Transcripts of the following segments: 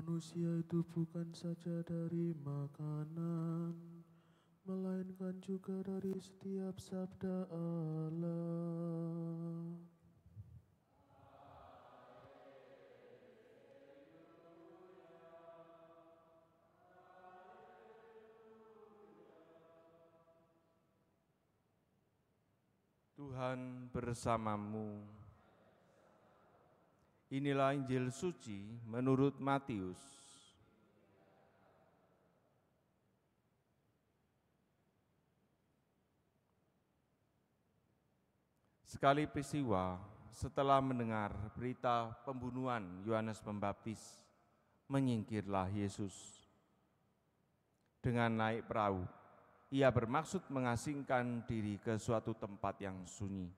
Manusia itu bukan saja dari makanan, melainkan juga dari setiap sabda Allah. Tuhan bersamamu. Inilah Injil suci menurut Matius. Sekali peristiwa setelah mendengar berita pembunuhan Yohanes Pembaptis, menyingkirlah Yesus. Dengan naik perahu, ia bermaksud mengasingkan diri ke suatu tempat yang sunyi.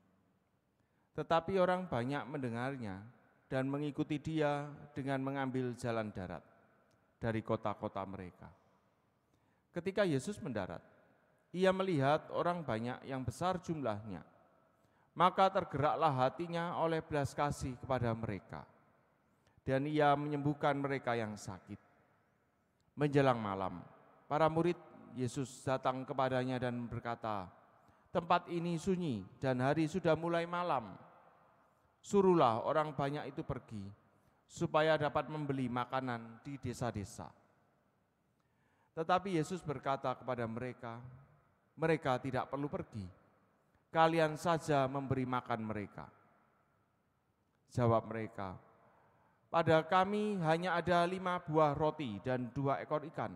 Tetapi orang banyak mendengarnya dan mengikuti dia dengan mengambil jalan darat dari kota-kota mereka. Ketika Yesus mendarat, ia melihat orang banyak yang besar jumlahnya, maka tergeraklah hatinya oleh belas kasih kepada mereka, dan ia menyembuhkan mereka yang sakit. Menjelang malam, para murid Yesus datang kepadanya dan berkata, "Tempat ini sunyi dan hari sudah mulai malam. Suruhlah orang banyak itu pergi, supaya dapat membeli makanan di desa-desa." Tetapi Yesus berkata kepada mereka, "Mereka tidak perlu pergi, kalian saja memberi makan mereka." Jawab mereka, "Pada kami hanya ada 5 buah roti dan 2 ekor ikan."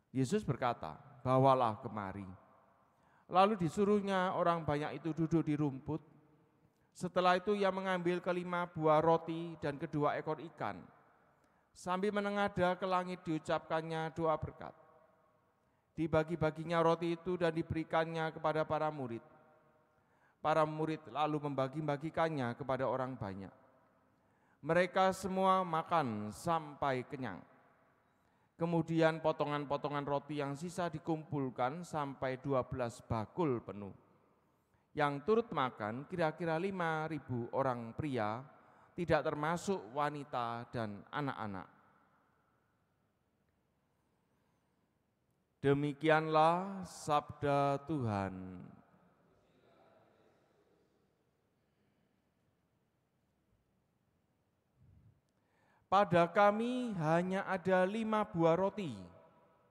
Yesus berkata, "Bawalah kemari." Lalu disuruhnya orang banyak itu duduk di rumput. Setelah itu ia mengambil ke-5 buah roti dan ke-2 ekor ikan. Sambil menengadah ke langit diucapkannya doa berkat. Dibagi-baginya roti itu dan diberikannya kepada para murid. Para murid lalu membagi-bagikannya kepada orang banyak. Mereka semua makan sampai kenyang. Kemudian potongan-potongan roti yang sisa dikumpulkan sampai 12 bakul penuh. Yang turut makan kira-kira 5.000 orang pria, tidak termasuk wanita dan anak-anak. Demikianlah sabda Tuhan. Pada kami hanya ada 5 buah roti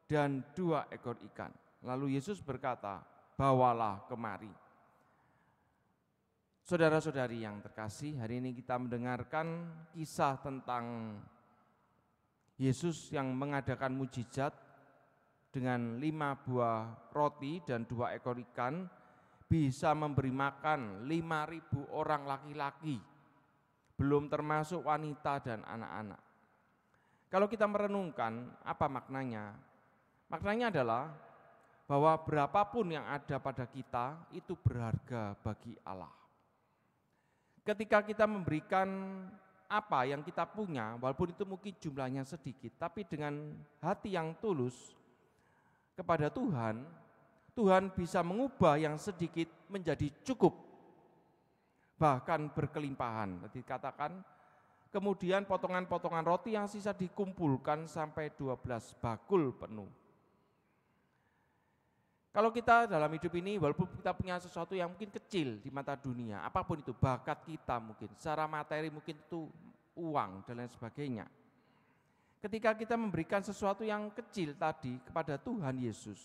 dan 2 ekor ikan. Lalu Yesus berkata, "Bawalah kemari." Saudara-saudari yang terkasih, hari ini kita mendengarkan kisah tentang Yesus yang mengadakan mujizat dengan 5 buah roti dan 2 ekor ikan, bisa memberi makan 5.000 orang laki-laki, belum termasuk wanita dan anak-anak. Kalau kita merenungkan apa maknanya? Maknanya adalah bahwa berapapun yang ada pada kita itu berharga bagi Allah. Ketika kita memberikan apa yang kita punya, walaupun itu mungkin jumlahnya sedikit, tapi dengan hati yang tulus kepada Tuhan, Tuhan bisa mengubah yang sedikit menjadi cukup, bahkan berkelimpahan. Tadi katakan, kemudian potongan-potongan roti yang sisa dikumpulkan sampai 12 bakul penuh. Kalau kita dalam hidup ini, walaupun kita punya sesuatu yang mungkin kecil di mata dunia, apapun itu, bakat kita mungkin, secara materi mungkin itu uang dan lain sebagainya. Ketika kita memberikan sesuatu yang kecil tadi kepada Tuhan Yesus,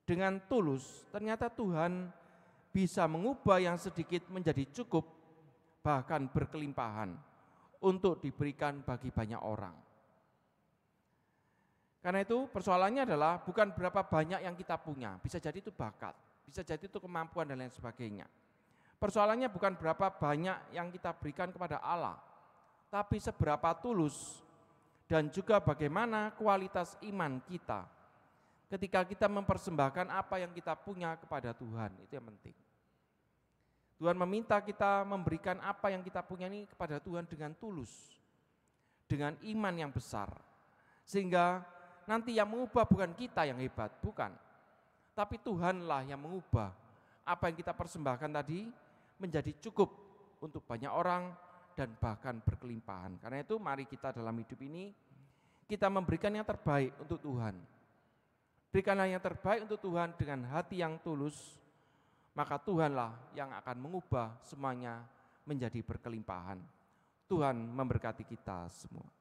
dengan tulus, ternyata Tuhan bisa mengubah yang sedikit menjadi cukup, bahkan berkelimpahan, untuk diberikan bagi banyak orang. Karena itu persoalannya adalah bukan berapa banyak yang kita punya, bisa jadi itu bakat, bisa jadi itu kemampuan dan lain sebagainya. Persoalannya bukan berapa banyak yang kita berikan kepada Allah, tapi seberapa tulus dan juga bagaimana kualitas iman kita ketika kita mempersembahkan apa yang kita punya kepada Tuhan, itu yang penting. Tuhan meminta kita memberikan apa yang kita punya ini kepada Tuhan dengan tulus, dengan iman yang besar, sehingga nanti yang mengubah bukan kita yang hebat, bukan. Tapi Tuhanlah yang mengubah apa yang kita persembahkan tadi menjadi cukup untuk banyak orang dan bahkan berkelimpahan. Karena itu mari kita dalam hidup ini, kita memberikan yang terbaik untuk Tuhan. Berikanlah yang terbaik untuk Tuhan dengan hati yang tulus, maka Tuhanlah yang akan mengubah semuanya menjadi berkelimpahan. Tuhan memberkati kita semua.